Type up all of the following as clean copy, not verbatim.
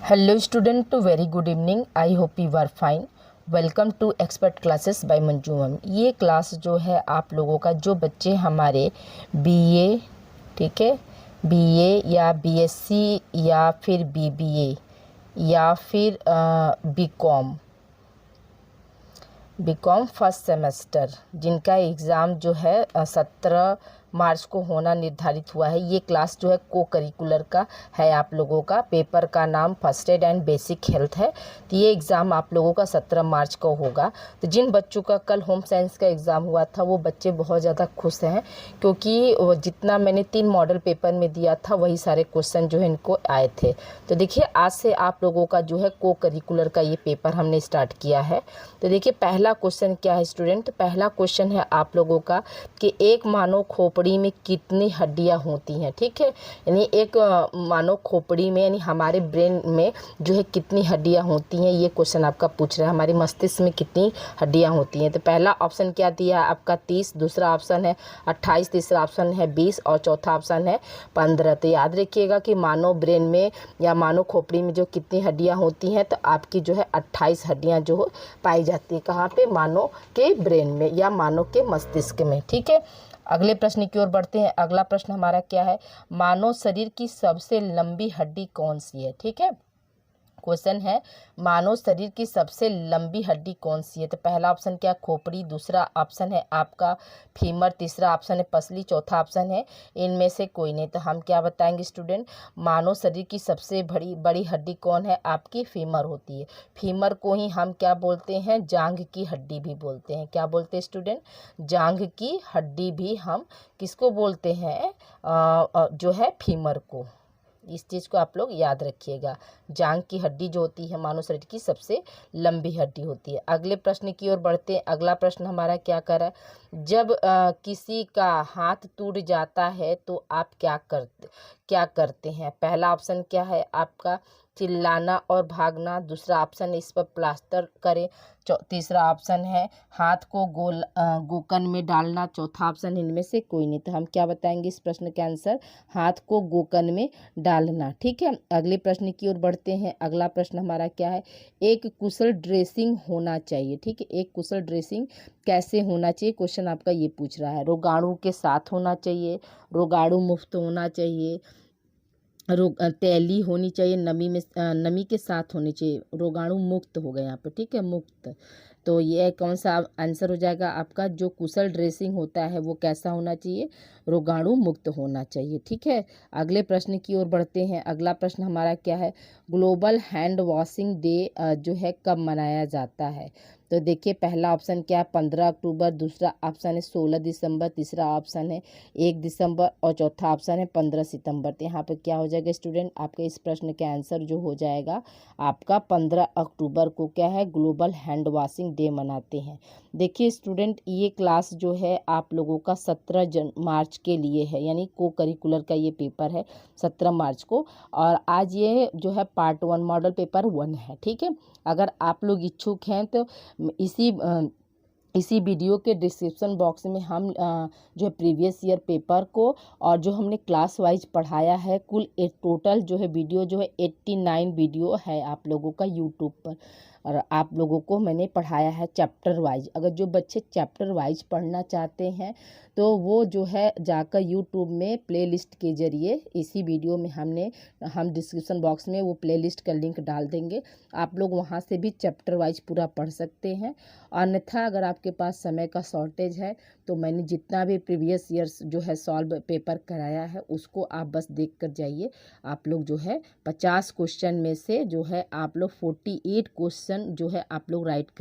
Hello student, very good evening. I hope you are fine. Welcome to expert classes by Manju ma'am. ये class जो है आप लोगों का, जो बच्चे हमारे बीए, ठीक है, बीए या बीएससी या फिर बीबीए या फिर बीकॉम फर्स्ट सेमेस्टर, जिनका एग्ज़ाम जो है 17 मार्च को होना निर्धारित हुआ है। ये क्लास जो है को करिकुलर का है। आप लोगों का पेपर का नाम first aid and basic health है। तो ये एग्ज़ाम आप लोगों का 17 मार्च को होगा। तो जिन बच्चों का कल होम साइंस का एग्ज़ाम हुआ था वो बच्चे बहुत ज़्यादा खुश हैं, क्योंकि जितना मैंने 3 मॉडल पेपर में दिया था वही सारे क्वेश्चन जो है इनको आए थे। तो देखिए, आज से आप लोगों का जो है को करिकुलर का ये पेपर हमने स्टार्ट किया है। तो देखिए, पहला क्वेश्चन क्या है स्टूडेंट। पहला क्वेश्चन है आप लोगों का कि एक मानव खोपड़ी में कितनी हड्डियां होती हैं। ठीक है, यानी एक मानव खोपड़ी में, यानी हमारे ब्रेन में जो है कितनी हड्डियां होती हैं, ये क्वेश्चन आपका पूछ रहा है। हमारे मस्तिष्क में कितनी हड्डियां होती हैं। तो पहला ऑप्शन क्या दिया है आपका 30, दूसरा ऑप्शन है 28, तीसरा ऑप्शन है 20 और चौथा ऑप्शन है 15। तो याद रखिएगा कि मानव ब्रेन में या मानव खोपड़ी में जो कितनी हड्डियां होती हैं, तो आपकी जो है 28 हड्डियां जो पाई जाती है। कहाँ पे? मानव के ब्रेन में या मानव के मस्तिष्क में। ठीक है, अगले प्रश्न की ओर बढ़ते हैं। अगला प्रश्न हमारा क्या है, मानव शरीर की सबसे लंबी हड्डी कौन सी है। ठीक है, क्वेश्चन है मानव शरीर की सबसे लंबी हड्डी कौन सी है। तो पहला ऑप्शन क्या, खोपड़ी, दूसरा ऑप्शन है आपका फीमर, तीसरा ऑप्शन है पसली, चौथा ऑप्शन है इनमें से कोई नहीं। तो हम क्या बताएंगे स्टूडेंट, मानव शरीर की सबसे बड़ी हड्डी कौन है, आपकी फीमर होती है। फीमर को ही हम क्या बोलते हैं, जांघ की हड्डी भी बोलते हैं। क्या बोलते हैं स्टूडेंट, जांघ की हड्डी भी हम किसको बोलते हैं, जो है फीमर को। इस चीज़ को आप लोग याद रखिएगा। जांघ की हड्डी जो होती है मानव शरीर की सबसे लंबी हड्डी होती है। अगले प्रश्न की ओर बढ़ते हैं। अगला प्रश्न हमारा क्या कर रहा है, जब किसी का हाथ टूट जाता है तो आप क्या करते हैं। पहला ऑप्शन क्या है आपका, चिल्लाना और भागना, दूसरा ऑप्शन है इस पर प्लास्टर करें, तीसरा ऑप्शन है हाथ को गोकन में डालना, चौथा ऑप्शन इनमें से कोई नहीं। तो हम क्या बताएंगे इस प्रश्न के आंसर, हाथ को गोकन में डालना। ठीक है, अगले प्रश्न की ओर बढ़ते हैं। अगला प्रश्न हमारा क्या है, एक कुशल ड्रेसिंग होना चाहिए। ठीक है, एक कुशल ड्रेसिंग कैसे होना चाहिए, क्वेश्चन आपका ये पूछ रहा है। रोगाणु के साथ होना चाहिए, रोगाणु मुक्त होना चाहिए, तैली होनी चाहिए, नमी के साथ होनी चाहिए, रोगाणु मुक्त हो गए यहाँ पे। ठीक है, मुक्त। तो ये कौन सा आंसर हो जाएगा आपका, जो कुशल ड्रेसिंग होता है वो कैसा होना चाहिए, रोगाणु मुक्त होना चाहिए। ठीक है, अगले प्रश्न की ओर बढ़ते हैं। अगला प्रश्न हमारा क्या है, ग्लोबल हैंड वॉशिंग डे जो है कब मनाया जाता है। तो देखिए, पहला ऑप्शन क्या है 15 अक्टूबर, दूसरा ऑप्शन है 16 दिसंबर, तीसरा ऑप्शन है 1 दिसंबर और चौथा ऑप्शन है 15 सितंबर। तो यहाँ पे क्या हो जाएगा स्टूडेंट, आपके इस प्रश्न के आंसर जो हो जाएगा आपका 15 अक्टूबर को क्या है, ग्लोबल हैंड वॉशिंग डे मनाते हैं। देखिए स्टूडेंट, ये क्लास जो है आप लोगों का 17 मार्च के लिए है, यानी को करिकुलर का ये पेपर है 17 मार्च को। और आज ये जो है पार्ट 1 मॉडल पेपर 1 है। ठीक है, अगर आप लोग इच्छुक हैं तो इसी वीडियो के डिस्क्रिप्शन बॉक्स में हम जो है प्रीवियस ईयर पेपर को और जो हमने क्लास वाइज पढ़ाया है, कुल टोटल जो है वीडियो जो है 89 वीडियो है आप लोगों का यूट्यूब पर। और आप लोगों को मैंने पढ़ाया है चैप्टर वाइज। अगर जो बच्चे चैप्टर वाइज पढ़ना चाहते हैं तो वो जो है जाकर यूट्यूब में प्लेलिस्ट के ज़रिए, इसी वीडियो में हम डिस्क्रिप्शन बॉक्स में वो प्लेलिस्ट का लिंक डाल देंगे, आप लोग वहाँ से भी चैप्टर वाइज पूरा पढ़ सकते हैं। अन्यथा अगर आपके पास समय का शॉर्टेज है तो मैंने जितना भी प्रीवियस ईयर्स जो है सॉल्व पेपर कराया है उसको आप बस देख कर जाइए। आप लोग जो है 50 क्वेश्चन में से जो है आप लोग 48 क्वेश्चन जो है आप लोग राइट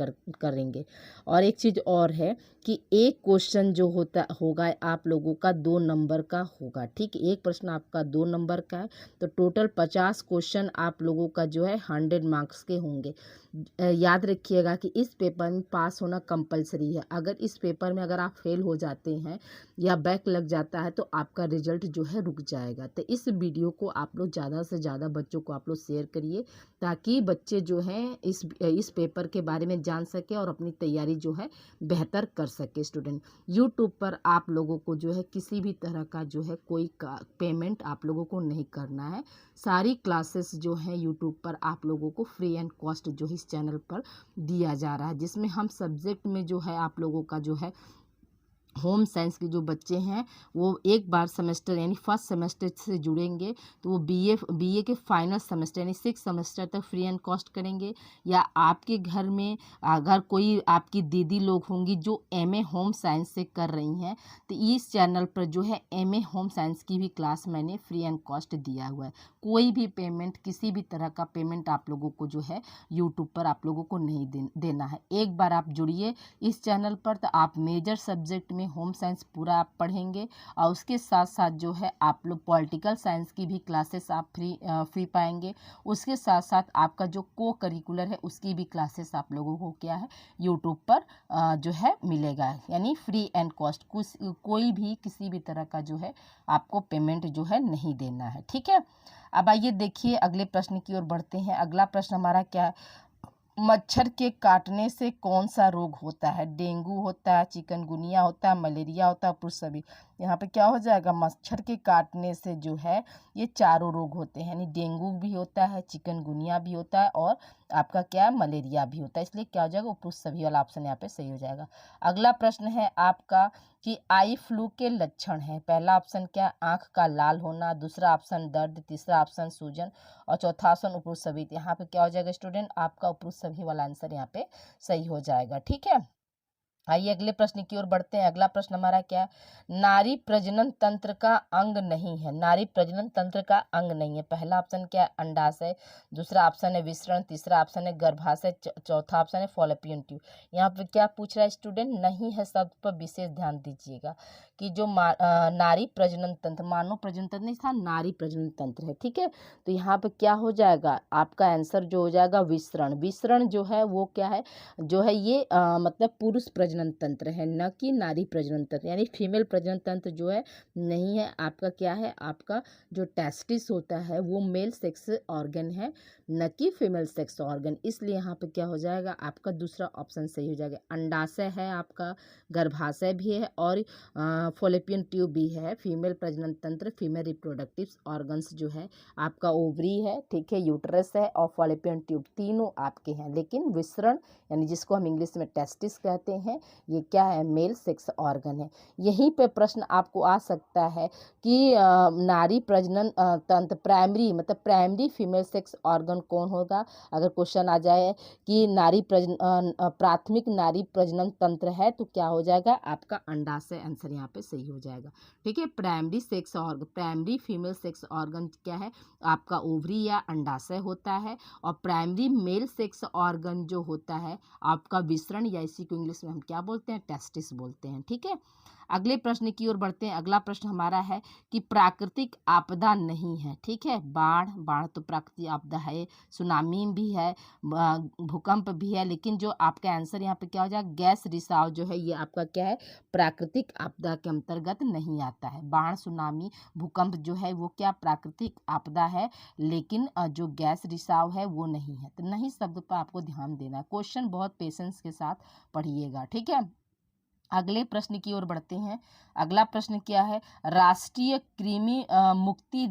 करेंगे। और एक चीज़ और है कि एक क्वेश्चन जो होगा आप लोगों का 2 नंबर का होगा। ठीक, एक प्रश्न आपका 2 नंबर का है, तो टोटल 50 क्वेश्चन आप लोगों का जो है 100 मार्क्स के होंगे। याद रखिएगा कि इस पेपर में पास होना कंपलसरी है। अगर इस पेपर में अगर आप फेल फेल हो जाते हैं या बैक लग जाता है तो आपका रिजल्ट जो है रुक जाएगा। तो इस वीडियो को आप लोग ज़्यादा से ज़्यादा बच्चों को आप लोग शेयर करिए, ताकि बच्चे जो हैं इस पेपर के बारे में जान सके और अपनी तैयारी जो है बेहतर कर सके स्टूडेंट। यूट्यूब पर आप लोगों को जो है किसी भी तरह का जो है कोई पेमेंट आप लोगों को नहीं करना है। सारी क्लासेस जो हैं यूट्यूब पर आप लोगों को फ्री एंड कॉस्ट जो है इस चैनल पर दिया जा रहा है, जिसमें हम सब्जेक्ट में जो है आप लोगों का जो है होम साइंस के जो बच्चे हैं वो एक बार सेमेस्टर यानी फर्स्ट सेमेस्टर से जुड़ेंगे तो वो बीए के फाइनल सेमेस्टर यानी 6 सेमेस्टर तक फ्री एंड कॉस्ट करेंगे। या आपके घर में अगर कोई आपकी दीदी लोग होंगी जो एमए होम साइंस से कर रही हैं तो इस चैनल पर जो है एमए होम साइंस की भी क्लास मैंने फ्री एंड कॉस्ट दिया हुआ है। कोई भी पेमेंट, किसी भी तरह का पेमेंट आप लोगों को जो है यूट्यूब पर आप लोगों को नहीं देना है। एक बार आप जुड़िए इस चैनल पर तो आप मेजर सब्जेक्ट में होम साइंस पूरा आप पढ़ेंगे और उसके साथ साथ जो है आप लोग पॉलिटिकल साइंस की भी क्लासेस आप फ्री पाएंगे। उसके साथ साथ आपका जो को करिकुलर है उसकी भी क्लासेस आप लोगों को क्या है यूट्यूब पर जो है मिलेगा, यानी फ्री एंड कॉस्ट। कोई भी किसी भी तरह का जो है आपको पेमेंट जो है नहीं देना है, ठीक है। अब आइए देखिए अगले प्रश्न की ओर बढ़ते हैं। अगला प्रश्न हमारा क्या है, मच्छर के काटने से कौन सा रोग होता है? डेंगू होता है, चिकनगुनिया होता है, मलेरिया होता है, पुरसबी। यहाँ पे क्या हो जाएगा, मच्छर के काटने से जो है ये चारों रोग होते हैं, यानी डेंगू भी होता है, चिकनगुनिया भी होता है और आपका क्या है मलेरिया भी होता है। इसलिए क्या हो जाएगा, पुरसबी वाला ऑप्शन यहाँ पे सही हो जाएगा। अगला प्रश्न है आपका कि आई फ्लू के लक्षण है। पहला ऑप्शन क्या, आंख का लाल होना, दूसरा ऑप्शन दर्द, तीसरा ऑप्शन सूजन और चौथा ऑप्शन उपरूसबी। यहाँ पे क्या हो जाएगा स्टूडेंट, आपका उपरूसबी वाला आंसर यहाँ पे सही हो जाएगा, ठीक है। आइए अगले प्रश्न की ओर बढ़ते हैं। अगला प्रश्न हमारा क्या है, नारी प्रजनन तंत्र का अंग नहीं है। नारी प्रजनन तंत्र का अंग नहीं है। पहला ऑप्शन क्या है, अंडाशय, दूसरा ऑप्शन है विसरण, तीसरा ऑप्शन है गर्भाशय, चौथा ऑप्शन है फॉलोपियन ट्यूब। यहाँ पे क्या पूछ रहा है स्टूडेंट, नहीं है शब्द पर विशेष ध्यान दीजिएगा कि जो नारी प्रजनन तंत्र, मानव प्रजनन तंत्र नहीं था, नारी प्रजनन तंत्र है, ठीक है। तो यहाँ पे क्या हो जाएगा, आपका आंसर जो हो जाएगा विसरण। विसरण जो है वो क्या है, जो है ये मतलब पुरुष प्रजनन तंत्र है, न कि नारी प्रजनन तंत्र, यानी फीमेल प्रजनन तंत्र जो है नहीं है। आपका क्या है, आपका जो टेस्टिस होता है वो मेल सेक्स ऑर्गन है, न कि फीमेल सेक्स ऑर्गन। इसलिए यहाँ पे क्या हो जाएगा, आपका दूसरा ऑप्शन सही हो जाएगा। अंडाशय है आपका, गर्भाशय भी है और फॉलोपियन ट्यूब भी है। फीमेल प्रजनन तंत्र, फीमेल रिप्रोडक्टिव ऑर्गन्स जो है आपका ओवरी है, ठीक है, यूट्रस है और फॉलोपियन ट्यूब, तीनों आपके हैं। लेकिन विसरण यानी जिसको हम इंग्लिश में टेस्टिस कहते हैं, ये क्या है, मेल सेक्स ऑर्गन है। यहीं पे प्रश्न आपको आ सकता है कि नारी प्रजनन तंत्र प्राइमरी मतलब प्राइमरी फीमेल सेक्स ऑर्गन कौन होगा। अगर क्वेश्चन आ जाए कि प्राथमिक नारी प्रजनन तंत्र है तो क्या हो जाएगा, आपका अंडाशय आंसर यहाँ पे सही हो जाएगा, ठीक है। Primary sex organ, primary female sex organ क्या है, आपका ओवरी या अंडाशय होता है। और प्राइमरी मेल सेक्स ऑर्गन जो होता है आपका विसरण, या इसी को इंग्लिश में हम क्या बोलते हैं, टेस्टिस बोलते हैं, ठीक है। अगले प्रश्न की ओर बढ़ते हैं। अगला प्रश्न हमारा है कि प्राकृतिक आपदा नहीं है, ठीक है। बाढ़ तो प्राकृतिक आपदा है, सुनामी भी है, भूकंप भी है, लेकिन जो आपका आंसर यहाँ पे क्या हो जाएगा, गैस रिसाव जो है ये आपका क्या है, प्राकृतिक आपदा के अंतर्गत नहीं आता है। बाढ़, सुनामी, भूकंप जो है वो क्या प्राकृतिक आपदा है, लेकिन जो गैस रिसाव है वो नहीं है। तो नहीं शब्द पर आपको ध्यान देना है। क्वेश्चन बहुत पेशेंस के साथ पढ़िएगा, ठीक है। अगले प्रश्न की ओर बढ़ते हैं। अगला प्रश्न क्या है, राष्ट्रीय कृमि मुक्ति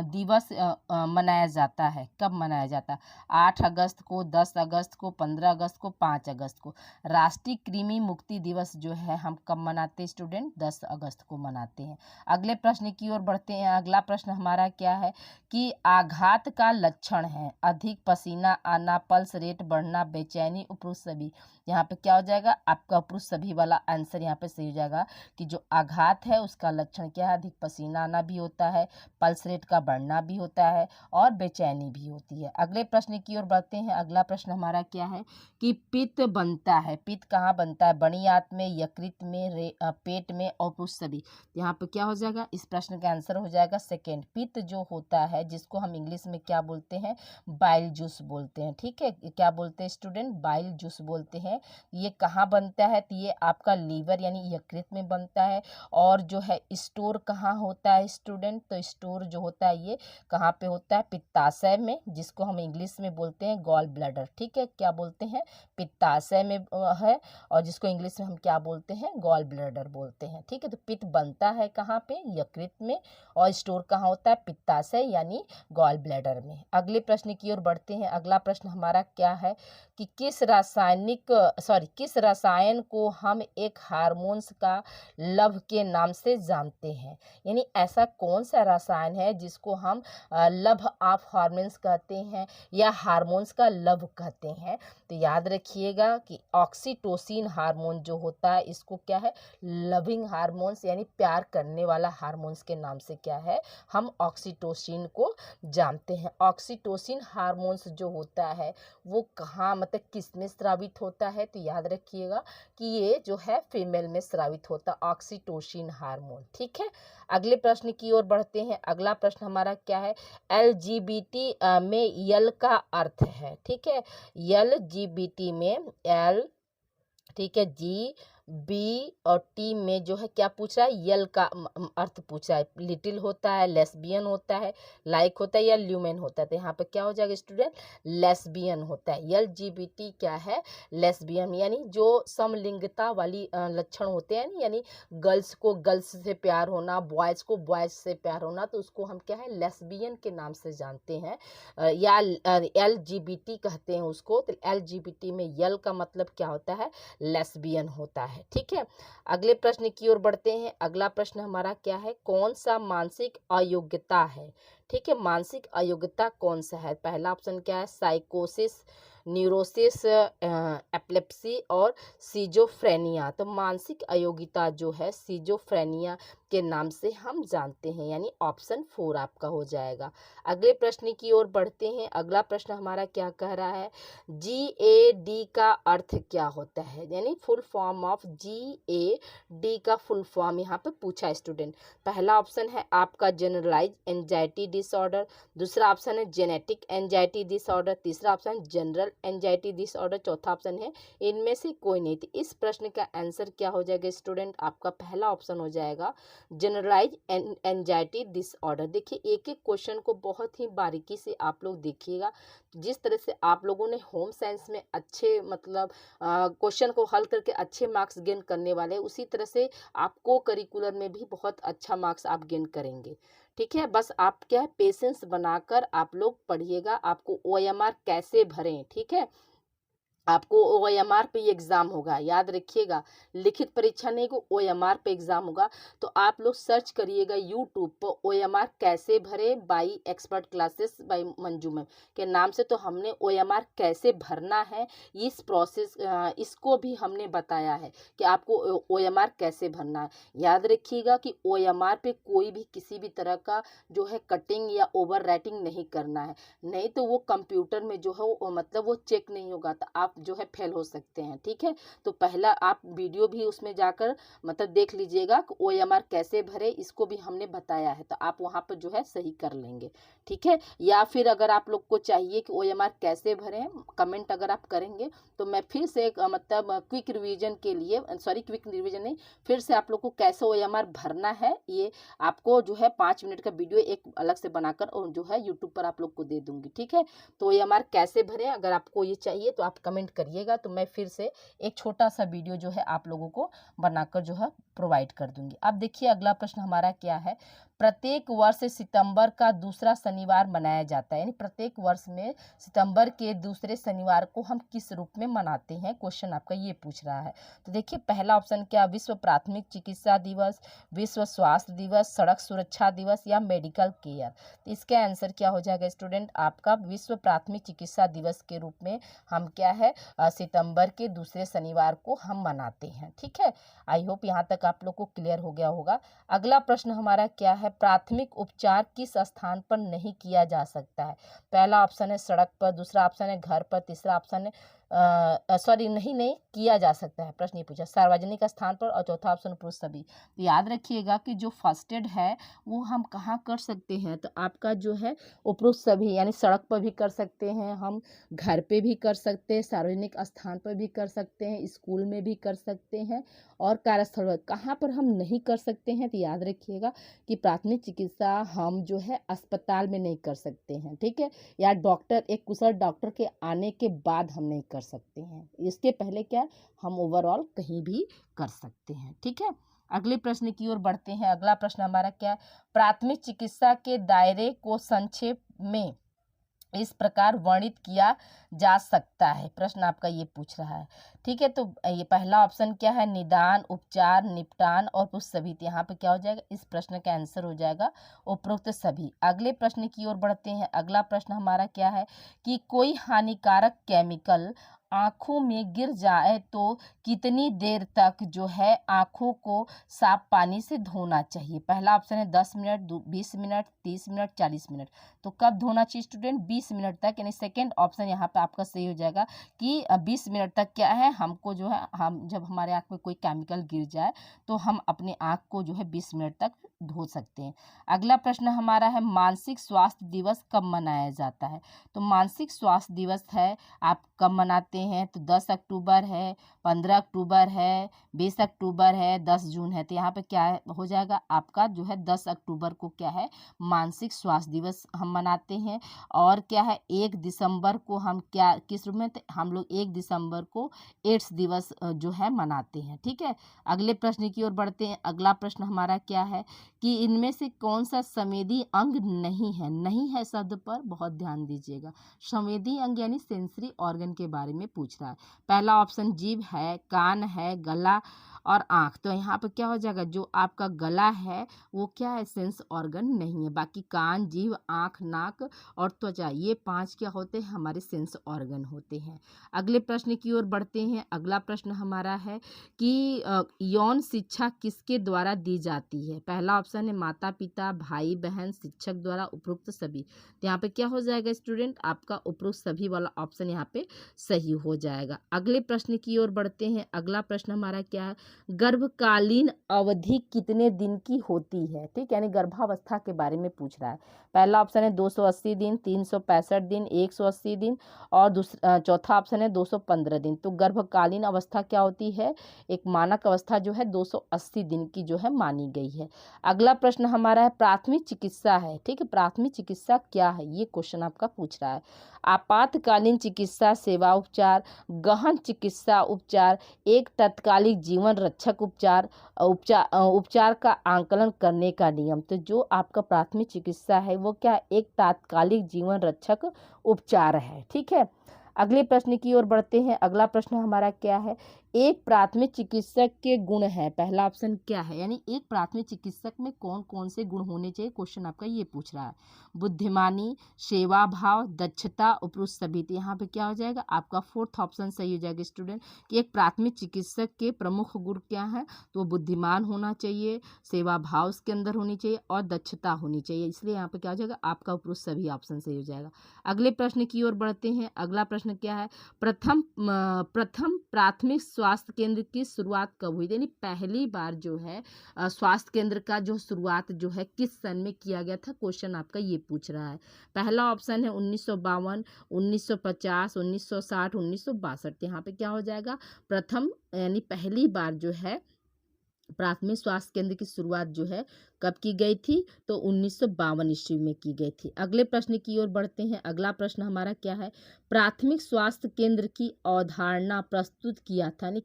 दिवस मनाया जाता है, कब मनाया जाता है? 8 अगस्त को, 10 अगस्त को, 15 अगस्त को, 5 अगस्त को। राष्ट्रीय कृमि मुक्ति दिवस जो है हम कब मनाते हैं स्टूडेंट, 10 अगस्त को मनाते हैं। अगले प्रश्न की ओर बढ़ते हैं। अगला प्रश्न हमारा क्या है कि आघात का लक्षण है, अधिक पसीना आना, पल्स रेट बढ़ना, बेचैनी, उपरूसबी। यहाँ पे क्या हो जाएगा, आपका उपरूसबी वाला आंसर यहाँ पे सही हो जाएगा कि जो आघात है उसका लक्षण क्या है, अधिक पसीना आना भी होता है, पल्स रेट का बढ़ना भी होता है और बेचैनी भी होती है। अगले प्रश्न की ओर बढ़ते हैं। अगला प्रश्न हमारा क्या है कि पित्त बनता है, पित्त कहाँ बनता है, बड़ी आंत में, यकृत में, पेट में और उपरूसबी। यहाँ पे क्या हो जाएगा, इस प्रश्न का आंसर हो जाएगा सेकेंड। पित्त जो होता है जिसको हम इंग्लिश में क्या बोलते हैं, बाइल जूस बोलते हैं, ठीक है। क्या बोलते हैं स्टूडेंट, बाइल जूस बोलते हैं। ये कहाँ बनता है, तो ये आपका लीवर यानी यकृत में बनता है। और जो है स्टोर कहाँ होता है स्टूडेंट, तो स्टोर जो होता है ये कहाँ पे होता है, पित्ताशय में, जिसको हम इंग्लिश में बोलते हैं गॉल ब्लैडर। ठीक है, क्या बोलते हैं, पित्ताशय में है, और जिसको इंग्लिश में हम क्या बोलते हैं, गॉल ब्लैडर बोलते हैं। ठीक है, तो पित्त बनता है कहाँ पे, यकृत में, और स्टोर कहाँ होता है, पित्ताशय यानी गॉल ब्लैडर में। अगले प्रश्न की ओर बढ़ते हैं। अगला प्रश्न हमारा क्या है कि किस रसायन को हम एक हार्मोन्स का लव के नाम से जानते हैं। यानी ऐसा कौन सा रसायन है जिसको हम लव ऑफ हार्मोन्स कहते हैं या हार्मोन्स का लव कहते हैं। तो याद रखिएगा कि ऑक्सीटोसिन हार्मोन जो होता है इसको क्या है, लविंग हार्मोन्स यानी प्यार करने वाला हार्मोन्स के नाम से क्या है, हम ऑक्सीटोसिन को जानते हैं। ऑक्सीटोसिन हार्मोन्स जो होता है वो कहाँ मतलब किस में स्रावित होता है, तो याद रखिएगा कि ये जो है फीमेल में स्रावित होता है ऑक्सीटोसिन हार्मोन। ठीक है, अगले प्रश्न की ओर बढ़ते हैं। अगला प्रश्न हमारा क्या है, LGBT में यल का अर्थ है। ठीक है, LGBT में एल, ठीक है, GB और T में जो है क्या पूछा है, यल का अर्थ पूछा है। लिटिल होता है, लेस्बियन होता है, लाइक होता है या ल्यूमेन होता है। तो यहाँ पे क्या हो जाएगा स्टूडेंट, लेस्बियन होता है। LGBT क्या है, लेस्बियन, यानी जो समलिंगता वाली लक्षण होते हैं, यानी गर्ल्स को गर्ल्स से प्यार होना, बॉयज़ को बॉयज़ से प्यार होना, तो उसको हम क्या है, लेस्बियन के नाम से जानते हैं, या LGBT कहते हैं उसको। तो LGBT में यल का मतलब क्या होता है, लेस्बियन होता है। ठीक है, अगले प्रश्न की ओर बढ़ते हैं। अगला प्रश्न हमारा क्या है, कौन सा मानसिक अयोग्यता है। ठीक है, मानसिक अयोग्यता कौन सा है। पहला ऑप्शन क्या है, साइकोसिस, न्यूरोसिस, एपिलेप्सी और सिजोफ्रेनिया। तो मानसिक अयोग्यता जो है सिजोफ्रेनिया के नाम से हम जानते हैं, यानी ऑप्शन 4 आपका हो जाएगा। अगले प्रश्न की ओर बढ़ते हैं। अगला प्रश्न हमारा क्या कह रहा है, GAD का अर्थ क्या होता है, यानी फुल फॉर्म ऑफ GAD का फुल फॉर्म यहाँ पे पूछा है स्टूडेंट। पहला ऑप्शन है आपका जनरलाइज एंजाइटी डिसऑर्डर, दूसरा ऑप्शन है जेनेटिक एंजाइटी डिसऑर्डर, तीसरा ऑप्शन जनरल एंजाइटी डिसऑर्डर, चौथा ऑप्शन है इनमें से कोई नहीं। तो इस प्रश्न का आंसर क्या हो जाएगा स्टूडेंट, आपका पहला ऑप्शन हो जाएगा जनरलाइज एंजाइटी डिसऑर्डर। देखिए एक एक क्वेश्चन को बहुत ही बारीकी से आप लोग देखिएगा। जिस तरह से आप लोगों ने होम साइंस में अच्छे मतलब क्वेश्चन को हल करके अच्छे मार्क्स गेन करने वाले, उसी तरह से आपको करिकुलर में भी बहुत अच्छा मार्क्स आप गेन करेंगे। ठीक है, बस आप क्या है पेशेंस बनाकर आप लोग पढ़िएगा, आपको OMR कैसे भरें। ठीक है, आपको OMR पे एग्ज़ाम होगा, याद रखिएगा, लिखित परीक्षा नहीं को OMR पे एग्ज़ाम होगा। तो आप लोग सर्च करिएगा यूट्यूब पर OMR कैसे भरे by expert classes by Manju ma'am के नाम से। तो हमने OMR कैसे भरना है इस प्रोसेस इसको भी हमने बताया है कि आपको OMR कैसे भरना है। याद रखिएगा कि OMR पे कोई भी किसी भी तरह का जो है कटिंग या ओवर राइटिंग नहीं करना है, नहीं तो वो कंप्यूटर में जो है वो मतलब वो चेक नहीं होगा, तो आप जो है फेल हो सकते हैं। ठीक है, तो पहला आप वीडियो भी उसमें जाकर मतलब देख लीजिएगा कि OMR कैसे भरे, इसको भी हमने बताया है, तो आप वहाँ पर जो है सही कर लेंगे। ठीक है, या फिर अगर आप लोग को चाहिए कि OMR कैसे भरें, कमेंट अगर आप करेंगे तो मैं फिर से एक मतलब क्विक रिवीजन के लिए, सॉरी क्विक रिवीजन नहीं, फिर से आप लोग को कैसे OMR भरना है ये आपको जो है 5 मिनट का वीडियो एक अलग से बनाकर और जो है यूट्यूब पर आप लोग को दे दूंगी। ठीक है, तो OMR कैसे भरें अगर आपको ये चाहिए तो आप कमेंट करिएगा, तो मैं फिर से एक छोटा सा वीडियो जो है आप लोगों को बनाकर जो है प्रोवाइड कर दूंगी। अब देखिए अगला प्रश्न हमारा क्या है, प्रत्येक वर्ष सितंबर का दूसरा शनिवार मनाया जाता है, यानी प्रत्येक वर्ष में सितंबर के दूसरे शनिवार को हम किस रूप में मनाते हैं, क्वेश्चन आपका ये पूछ रहा है। तो देखिए पहला ऑप्शन क्या, विश्व प्राथमिक चिकित्सा दिवस, विश्व स्वास्थ्य दिवस, सड़क सुरक्षा दिवस या मेडिकल केयर। तो इसका आंसर क्या हो जाएगा स्टूडेंट, आपका विश्व प्राथमिक चिकित्सा दिवस के रूप में हम क्या है सितंबर के दूसरे शनिवार को हम मनाते हैं। ठीक है, आई होप यहाँ तक आप लोग को क्लियर हो गया होगा। अगला प्रश्न हमारा क्या है, प्राथमिक उपचार किस स्थान पर नहीं किया जा सकता है। पहला ऑप्शन है सड़क पर, दूसरा ऑप्शन है घर पर, तीसरा ऑप्शन है सॉरी नहीं किया जा सकता है, प्रश्न ये पूछा सार्वजनिक स्थान पर, और चौथा ऑप्शन उपरोक्त सभी। तो याद रखिएगा कि जो फर्स्ट एड है वो हम कहाँ कर सकते हैं, तो आपका जो है उपरोक्त सभी यानी सड़क पर भी कर सकते हैं, हम घर पे भी कर सकते हैं, सार्वजनिक स्थान पर भी कर सकते हैं, स्कूल में भी कर सकते हैं, और कार्यस्थल पर। कहाँ पर हम नहीं कर सकते हैं, तो याद रखिएगा कि प्राथमिक चिकित्सा हम जो है अस्पताल में नहीं कर सकते हैं, ठीक है, या डॉक्टर एक कुशल डॉक्टर के आने के बाद हम नहीं कर सकते हैं, इसके पहले क्या हम ओवरऑल कहीं भी कर सकते हैं, ठीक है। अगले प्रश्न की ओर बढ़ते हैं। अगला प्रश्न हमारा क्या है, प्राथमिक चिकित्सा के दायरे को संक्षेप में इस प्रकार वर्णित किया जा सकता है, प्रश्न आपका ये पूछ रहा है, ठीक है। तो ये पहला ऑप्शन क्या है, निदान, उपचार, निपटान और उपरोक्त सभी। तो यहाँ पे क्या हो जाएगा, इस प्रश्न का आंसर हो जाएगा उपरोक्त सभी। अगले प्रश्न की ओर बढ़ते हैं। अगला प्रश्न हमारा क्या है कि कोई हानिकारक केमिकल आँखों में गिर जाए तो कितनी देर तक जो है आँखों को साफ पानी से धोना चाहिए। पहला ऑप्शन है 10 मिनट, 20 मिनट, 30 मिनट, 40 मिनट। तो कब धोना चाहिए स्टूडेंट, 20 मिनट तक, यानी सेकेंड ऑप्शन यहाँ पे आपका सही हो जाएगा कि 20 मिनट तक क्या है हमको जो है, हम जब हमारे आँख में कोई केमिकल गिर जाए तो हम अपने आँख को जो है 20 मिनट तक धो सकते हैं। अगला प्रश्न हमारा है मानसिक स्वास्थ्य दिवस कब मनाया जाता है। तो मानसिक स्वास्थ्य दिवस है आप कब मनाते हैं, तो 10 अक्टूबर है, 15 अक्टूबर है, 20 अक्टूबर है, 10 जून है। तो यहाँ पे क्या हो जाएगा आपका जो है 10 अक्टूबर को क्या है मानसिक स्वास्थ्य दिवस हम मनाते हैं। और क्या है 1 दिसंबर को हम क्या किस रूप में, हम लोग 1 दिसंबर को एड्स दिवस जो है मनाते हैं, ठीक है। अगले प्रश्न की ओर बढ़ते हैं। अगला प्रश्न हमारा क्या है कि इनमें से कौन सा संवेदी अंग नहीं है। नहीं है शब्द पर बहुत ध्यान दीजिएगा, संवेदी अंग यानी सेंसरी ऑर्गन के बारे में पूछ रहा है। पहला ऑप्शन जीभ है, कान है, गला और आँख। तो यहाँ पर क्या हो जाएगा, जो आपका गला है वो क्या है सेंस ऑर्गन नहीं है, बाकी कान, जीभ, आँख, नाक और त्वचा ये 5 क्या होते हैं हमारे सेंस ऑर्गन होते हैं। अगले प्रश्न की ओर बढ़ते हैं। अगला प्रश्न हमारा है कि यौन शिक्षा किसके द्वारा दी जाती है। पहला ऑप्शन है माता पिता, भाई बहन, शिक्षक द्वारा, उपरोक्त सभी। तो यहाँ पे क्या हो जाएगा स्टूडेंट, आपका उपरोक्त सभी वाला ऑप्शन यहाँ पे सही हो जाएगा। अगले प्रश्न की ओर बढ़ते हैं। अगला प्रश्न हमारा क्या है, गर्भकालीन अवधि कितने दिन की होती है, ठीक, यानी गर्भावस्था के बारे में पूछ रहा है। पहला ऑप्शन है 280 दिन, 365 दिन, 180 दिन और चौथा ऑप्शन है 215 दिन। तो गर्भकालीन अवस्था क्या होती है, एक मानक अवस्था जो है 280 दिन की जो है मानी गई है। अगला प्रश्न हमारा है प्राथमिक चिकित्सा है, ठीक है, प्राथमिक चिकित्सा क्या है ये क्वेश्चन आपका पूछ रहा है। आपातकालीन चिकित्सा सेवा उपचार, गहन चिकित्सा उपचार, एक तत्कालिक जीवन रक्षक उपचार, उपचार का आंकलन करने का नियम। तो जो आपका प्राथमिक चिकित्सा है वो क्या, एक तात्कालिक जीवन रक्षक उपचार है, ठीक है। अगले प्रश्न की ओर बढ़ते हैं। अगला प्रश्न हमारा क्या है, एक प्राथमिक चिकित्सक के गुण है। पहला ऑप्शन क्या है, यानी एक प्राथमिक चिकित्सक में कौन कौन से गुण होने चाहिए, क्वेश्चन आपका ये पूछ रहा है। बुद्धिमानी, सेवा भाव, दक्षता, उपरोक्त सभी। तो यहाँ पे क्या हो जाएगा आपका फोर्थ ऑप्शन सही हो जाएगा स्टूडेंट कि एक प्राथमिक चिकित्सक के प्रमुख गुण क्या है, तो बुद्धिमान होना चाहिए, सेवा भाव उसके अंदर होनी चाहिए और दक्षता होनी चाहिए। इसलिए यहाँ पे क्या हो जाएगा आपका उपरोक्त सभी ऑप्शन सही हो जाएगा। अगले प्रश्न की ओर बढ़ते हैं। अगला प्रश्न क्या है, प्रथम प्राथमिक स्वास्थ्य केंद्र की शुरुआत कब हुई, यानी पहली बार जो है स्वास्थ्य केंद्र का जो शुरुआत जो है किस सन में किया गया था, क्वेश्चन आपका ये पूछ रहा है। पहला ऑप्शन है 1952, 1950, 1960, 1962। यहाँ पे क्या हो जाएगा प्रथम यानी पहली बार जो है प्राथमिक स्वास्थ्य केंद्र की शुरुआत जो है कब की गई थी, तो 1952 ईस्वी में की गई थी। अगले प्रश्न की ओर बढ़ते हैं। अगला प्रश्न हमारा क्या है, प्राथमिक स्वास्थ्य केंद्र की अवधारणा प्रस्तुत किया था, यानी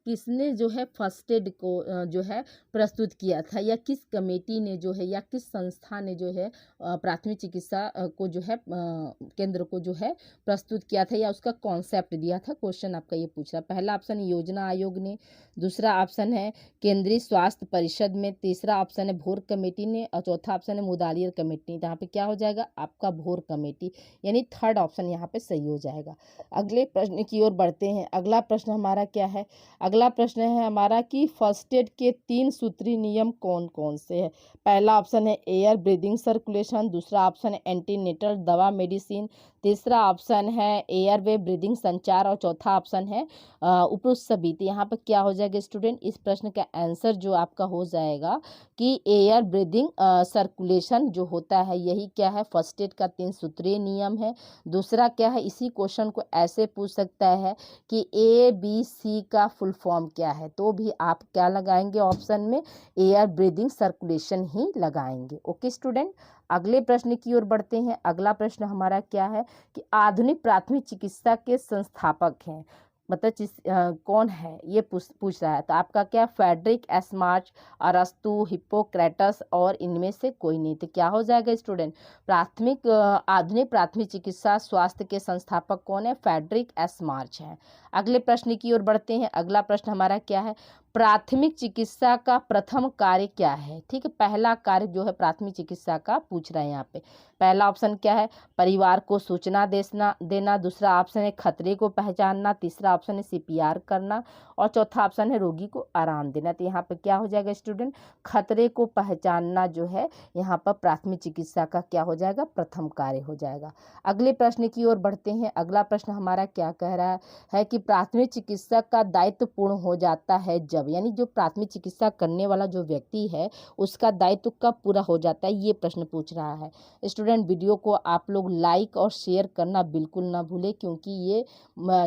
किसने जो है फर्स्ट एड को जो है प्रस्तुत किया था, या किस कमेटी ने जो है या किस संस्था ने जो है प्राथमिक चिकित्सा को जो है केंद्र को जो है प्रस्तुत किया था या उसका कॉन्सेप्ट दिया था, क्वेश्चन आपका ये पूछ रहा है। पहला ऑप्शन योजना आयोग ने, दूसरा ऑप्शन है केंद्रीय स्वास्थ्य परिषद में, तीसरा ऑप्शन है भोर कमेटी ने और चौथा ऑप्शन है मुदालियर कमेटी ने। यहाँ पे क्या हो जाएगा आपका भोर कमेटी, यानी थर्ड ऑप्शन यहाँ पे सही हो जाएगा। अगले प्रश्न की ओर बढ़ते हैं। अगला प्रश्न हमारा क्या है, अगला प्रश्न है हमारा कि फर्स्ट एड के 3 सूत्री नियम कौन कौन से हैं। पहला ऑप्शन है एयर ब्रीदिंग सर्कुलेशन, दूसरा ऑप्शन है एंटीनेटल दवा मेडिसिन, तीसरा ऑप्शन है एयरवे ब्रीदिंग संचार और चौथा ऑप्शन है उपरोक्त सभी। तो यहाँ पर क्या हो जाएगा स्टूडेंट, इस प्रश्न का आंसर जो आपका हो जाएगा कि एयर ब्रीदिंग सर्कुलेशन जो होता है यही क्या है फर्स्ट एड का 3 सूत्रीय नियम है। दूसरा क्या है, इसी क्वेश्चन को ऐसे पूछ सकता है कि ABC का फुल फॉर्म क्या है, तो भी आप क्या लगाएंगे ऑप्शन में एयर ब्रीदिंग सर्कुलेशन ही लगाएंगे। ओके स्टूडेंट, अगले प्रश्न की ओर बढ़ते हैं। अगला प्रश्न हमारा क्या है कि आधुनिक प्राथमिक चिकित्सा के संस्थापक हैं, मतलब कौन है ये पूछ रहा है। तो आपका क्या फ्रेडरिक एस मार्च, अरस्तु, हिप्पोक्रेटस और इनमें से कोई नहीं। तो क्या हो जाएगा स्टूडेंट, आधुनिक प्राथमिक चिकित्सा स्वास्थ्य के संस्थापक कौन है, फ्रेडरिक एस मार्च है। अगले प्रश्न की ओर बढ़ते हैं। अगला प्रश्न हमारा क्या है, प्राथमिक चिकित्सा का प्रथम कार्य क्या है। ठीक है, पहला कार्य जो है प्राथमिक चिकित्सा का पूछ रहे हैं यहाँ पे। पहला ऑप्शन क्या है, परिवार को सूचना देना, दूसरा ऑप्शन है खतरे को पहचानना, तीसरा ऑप्शन है CPR करना और चौथा ऑप्शन है रोगी को आराम देना। तो यहाँ पे क्या हो जाएगा स्टूडेंट, खतरे को पहचानना जो है यहाँ पर प्राथमिक चिकित्सा का क्या हो जाएगा, प्रथम कार्य हो जाएगा। अगले प्रश्न की ओर बढ़ते हैं। अगला प्रश्न हमारा क्या कह रहा है कि प्राथमिक चिकित्सक का दायित्व पूर्ण हो जाता है जब, यानी जो प्राथमिक चिकित्सा करने वाला जो व्यक्ति है उसका दायित्व कब पूरा हो जाता है, ये प्रश्न पूछ रहा है। स्टूडेंट वीडियो को आप लोग लाइक और शेयर करना बिल्कुल ना भूलें, क्योंकि ये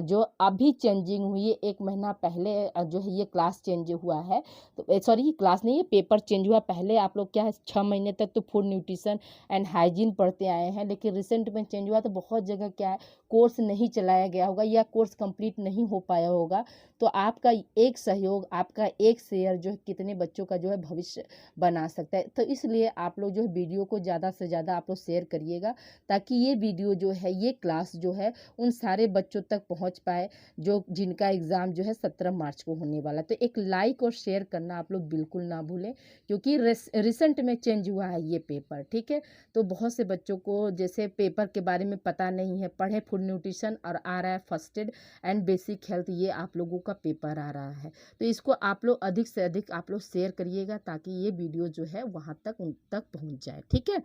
जो अभी चेंजिंग हुई है, 1 महीना पहले जो है ये क्लास चेंज हुआ है, तो सॉरी ये क्लास नहीं, ये पेपर चेंज हुआ। पहले आप लोग क्या है 6 महीने तक तो फूड न्यूट्रिशन एंड हाइजीन पढ़ते आए हैं, लेकिन रिसेंट में चेंज हुआ तो बहुत जगह क्या है कोर्स नहीं चलाया गया होगा या कोर्स कंप्लीट नहीं हो पाया होगा। तो आपका एक सहयोग, आपका एक शेयर जो है कितने बच्चों का जो है भविष्य बना सकता है। तो इसलिए आप लोग जो है वीडियो को ज़्यादा से ज़्यादा आप लोग शेयर करिएगा, ताकि ये वीडियो जो है, ये क्लास जो है उन सारे बच्चों तक पहुंच पाए जो जिनका एग्ज़ाम जो है 17 मार्च को होने वाला है। तो एक लाइक और शेयर करना आप लोग बिल्कुल ना भूलें, क्योंकि रिसेंट में चेंज हुआ है ये पेपर। ठीक है, तो बहुत से बच्चों को जैसे पेपर के बारे में पता नहीं है, पढ़े फूड न्यूट्रिशन और आ रहा है first aid and basic health, ये आप लोगों का पेपर आ रहा है। तो इसको आप लोग अधिक से अधिक आप लोग शेयर करिएगा, ताकि ये वीडियो जो है वहाँ तक उन तक पहुँच जाए। ठीक है,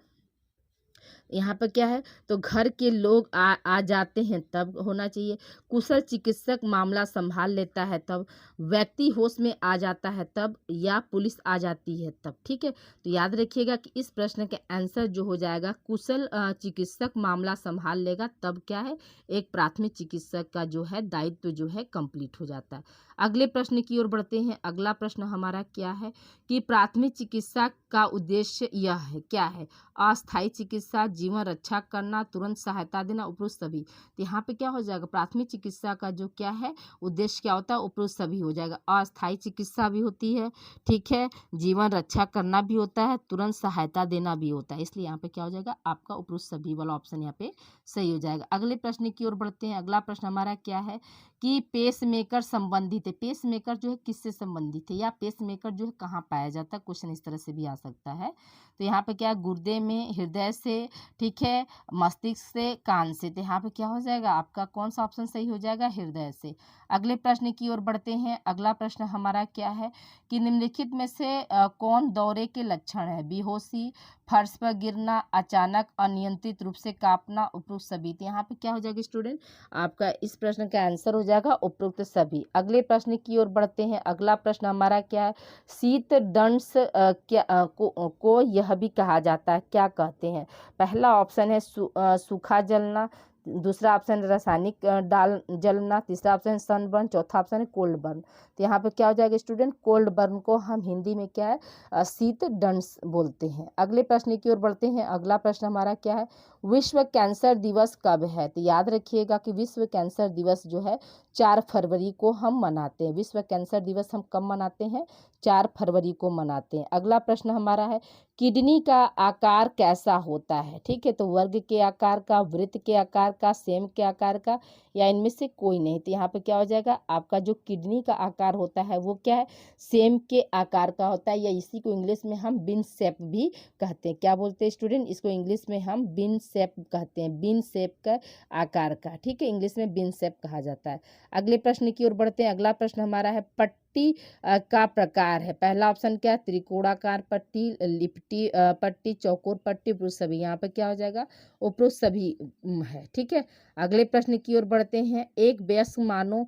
यहाँ पर क्या है, तो घर के लोग आ जाते हैं तब होना चाहिए, कुशल चिकित्सक मामला संभाल लेता है तब, व्यक्ति होश में आ जाता है तब, या पुलिस आ जाती है तब। ठीक है, तो याद रखिएगा कि इस प्रश्न के आंसर जो हो जाएगा कुशल चिकित्सक मामला संभाल लेगा तब क्या है, एक प्राथमिक चिकित्सक का जो है दायित्व जो है कंप्लीट हो जाता है। अगले प्रश्न की ओर बढ़ते हैं। अगला प्रश्न हमारा क्या है कि प्राथमिक चिकित्सा का उद्देश्य यह है, क्या है, अस्थायी चिकित्सा, जीवन रक्षा करना, तुरंत सहायता देना, उपरोक्त सभी। तो यहाँ पे क्या हो जाएगा, प्राथमिक चिकित्सा का जो क्या है उद्देश्य क्या होता है, उपरोक्त सभी हो जाएगा। अस्थायी चिकित्सा भी होती है, ठीक है, जीवन रक्षा करना भी होता है, तुरंत सहायता देना भी होता है, इसलिए यहाँ पे क्या हो जाएगा आपका उपरोक्त सभी वाला ऑप्शन यहाँ पे सही हो जाएगा। अगले प्रश्न की ओर बढ़ते हैं। अगला प्रश्न हमारा क्या है कि पेस मेकर संबंधित है, पेस मेकर जो है किससे संबंधित है, या पेस मेकर जो है कहाँ पाया जाता है, क्वेश्चन इस तरह से भी आ सकता है। तो यहाँ पे क्या है, गुर्दे में, हृदय से, ठीक है, मस्तिष्क से, कान से। तो यहाँ पे क्या हो जाएगा आपका कौन सा ऑप्शन सही हो जाएगा, हृदय से। अगले प्रश्न की ओर बढ़ते हैं। अगला प्रश्न हमारा क्या है कि निम्नलिखित में से कौन दौरे के लक्षण है, बेहोशी, फर्श पर गिरना, अचानक अनियंत्रित रूप से कांपना, उपरोक्त सभी। तो यहाँ पे क्या हो जाएगा स्टूडेंट, आपका इस प्रश्न का आंसर हो जाएगा उपरोक्त सभी। अगले प्रश्न की ओर बढ़ते हैं। अगला प्रश्न हमारा क्या है, शीत दंश को यह भी कहा जाता है, क्या कहते हैं। पहला ऑप्शन है सूखा जलना, दूसरा ऑप्शन रासायनिक डाल जलना, तीसरा ऑप्शन सनबर्न, चौथा ऑप्शन है कोल्ड बर्न। तो यहाँ पे क्या हो जाएगा स्टूडेंट, कोल्ड बर्न को हम हिंदी में क्या है शीत दंश बोलते हैं। अगले प्रश्न की ओर बढ़ते हैं। अगला प्रश्न हमारा क्या है, विश्व कैंसर दिवस कब है? तो याद रखिएगा कि विश्व कैंसर दिवस जो है 4 फरवरी को हम मनाते हैं। विश्व कैंसर दिवस हम कब मनाते हैं? 4 फरवरी को मनाते हैं। अगला प्रश्न हमारा है, किडनी का आकार कैसा होता है? ठीक है, तो वर्ग के आकार का, वृत्त के आकार का, सेम के आकार का, या इनमें से कोई नहीं। तो यहाँ पे क्या हो जाएगा, आपका जो किडनी का आकार होता है वो क्या है? सेम के आकार का होता है, या इसी को इंग्लिश में हम बिन शेप भी कहते हैं। क्या बोलते हैं स्टूडेंट? इसको इंग्लिश में हम बिन शेप कहते हैं, बिन शेप का आकार का। ठीक है, इंग्लिश में बिन शेप कहा जाता है। अगले प्रश्न की ओर बढ़ते हैं। अगला प्रश्न हमारा है, पट्टी का प्रकार है। पहला ऑप्शन क्या है? त्रिकोणाकार पट्टी, लिपटी पट्टी, चौकोर पट्टी, उपरोक्त सभी। यहाँ पे क्या हो जाएगा? उपरोक्त सभी है। ठीक है, अगले प्रश्न की ओर बढ़ते हैं। एक वयस्क मानव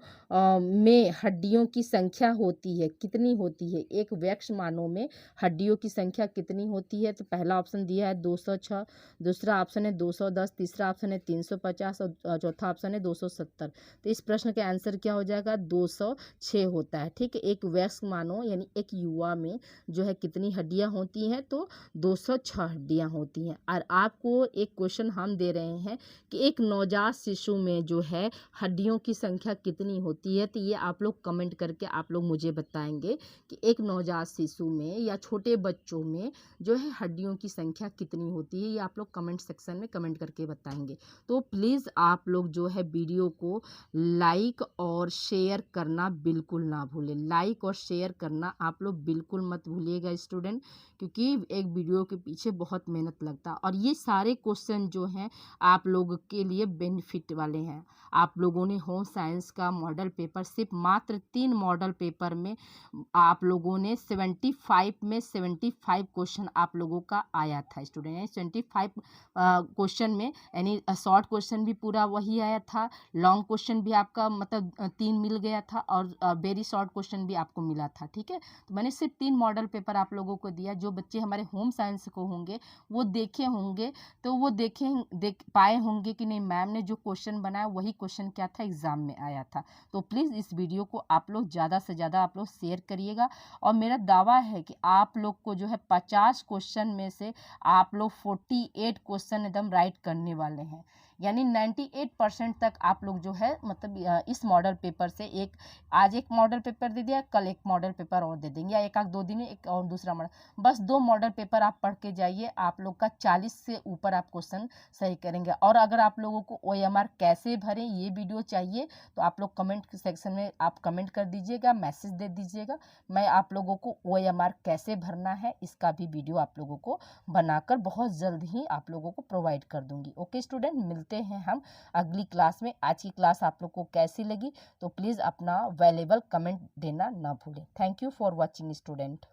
में हड्डियों की संख्या होती है, कितनी होती है? एक वयस्क मानव में हड्डियों की संख्या कितनी होती है? तो पहला ऑप्शन दिया है 206, दूसरा ऑप्शन है 210, तीसरा ऑप्शन है 350 और चौथा ऑप्शन है 270। तो इस प्रश्न का आंसर क्या हो जाएगा? 206 होता है। ठीक है, एक वयस्क मानव यानी एक युवा में जो है कितनी हड्डियां होती हैं? तो 206 हड्डियां होती हैं। और आपको एक क्वेश्चन हम दे रहे हैं कि एक नवजात शिशु में जो है हड्डियों की संख्या कितनी होती है? तो ये आप लोग कमेंट करके आप लोग मुझे बताएंगे कि एक नवजात शिशु में या छोटे बच्चों में जो है हड्डियों की संख्या कितनी होती है। ये आप लोग कमेंट सेक्शन में कमेंट करके बताएंगे। तो प्लीज़ आप लोग जो है वीडियो को लाइक और शेयर करना बिल्कुल ना भूलें। लाइक और शेयर करना आप लोग बिल्कुल मत भूलिएगा स्टूडेंट, क्योंकि एक वीडियो के पीछे बहुत मेहनत लगता है। और ये सारे क्वेश्चन जो हैं आप लोगों के लिए बेनिफिट वाले हैं। आप लोगों ने होम साइंस का मॉडल पेपर सिर्फ मात्र 3 मॉडल पेपर में आप लोगों ने 75 में 75 क्वेश्चन आप लोगों का आया था स्टूडेंट, यानी 25 क्वेश्चन में, यानी शॉर्ट क्वेश्चन भी पूरा वही आया था, लॉन्ग क्वेश्चन भी आपका मतलब 3 मिल गया था, और वेरी शॉर्ट क्वेश्चन भी आपको मिला था। ठीक है, तो मैंने सिर्फ 3 मॉडल पेपर आप लोगों को दिया। जो बच्चे हमारे होम साइंस को होंगे वो देखे होंगे, तो वो देख पाए होंगे कि नहीं मैम ने जो क्वेश्चन बनाया वही क्वेश्चन क्या था, एग्जाम में आया था। तो प्लीज़ इस वीडियो को आप लोग ज़्यादा से ज़्यादा आप लोग शेयर करिएगा। और मेरा दावा है कि आप लोग को जो है 50 क्वेश्चन में से आप लोग 48 क्वेश्चन एकदम राइट करने वाले हैं, यानी 98% तक आप लोग जो है मतलब इस मॉडल पेपर से आज एक मॉडल पेपर दे दिया, कल एक मॉडल पेपर और दे देंगे, या एक आध 2 दिन में एक और दूसरा मॉडल, बस 2 मॉडल पेपर आप पढ़ के जाइए, आप लोग का 40 से ऊपर आप क्वेश्चन सही करेंगे। और अगर आप लोगों को OMR कैसे भरें ये वीडियो चाहिए तो आप लोग कमेंट सेक्शन में आप कमेंट कर दीजिएगा, मैसेज दे दीजिएगा, मैं आप लोगों को OMR कैसे भरना है इसका भी वीडियो आप लोगों को बनाकर बहुत जल्द ही आप लोगों को प्रोवाइड कर दूंगी। ओके स्टूडेंट, मिलते हैं हम अगली क्लास में। आज की क्लास आप लोग को कैसी लगी तो प्लीज़ अपना वैल्यूएबल कमेंट देना ना भूलें। Thank you for watching student.